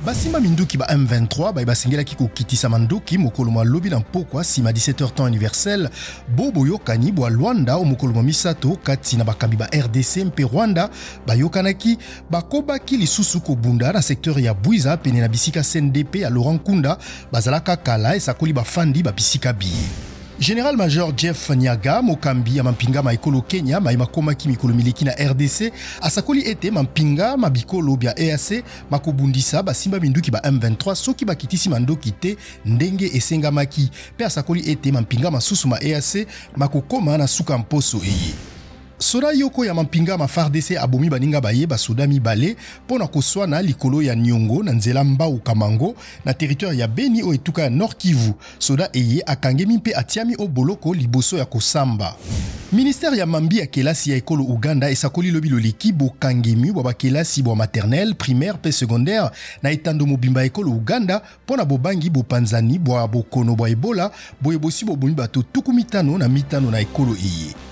Basimba minduki ba M23 ba basengela ki kokitisa manduki mokolo mwa lobi na mpokwa sima 17h temps universel bobo yokani bwa Rwanda o mokolo mwa misato kati na bakambi ba RDC mpe Rwanda ba yokanaki bakobaki lisusu kobunda na secteur ya Bwiza pene na bisika CNDP ya Laurent Nkunda bazalaka kala esakoli bafandi ba bisika bi. Général Major Jeff Nyaga, mokambi ya mampinga maikolo Kenya, makomaki mikolo miliki na RDC, asakoli ete mampinga mabikolo bya EAC, makobundisa basimba minduki ba M23, soki bakitisi mandoki te ndenge esengamaki. Pe asakoli ete mampinga masusu ma EAC, makokoma na suka mposo eye. Soda yoko ya mampinga ma FARDC abomi baninga baye basoda mibale pona koswana likolo ya Nyongo na nzela Mbau Kamango na territoire ya Beni o etuka ya Nord Kivu. Soda eye akangemi mpe atiami o boloko liboso ya kosamba. Ministère ya mambi ya kelasi ya ekolo Uganda esakoli lobi loliki bokangemi bwa bakelasi bwa maternelle, primaire pe secondaire na etando mobimba ekolo Uganda pona bobangi bopanzani bwa bokono bwa Ebola boyebosi bobomi bato tuku mitano na ekolo eye.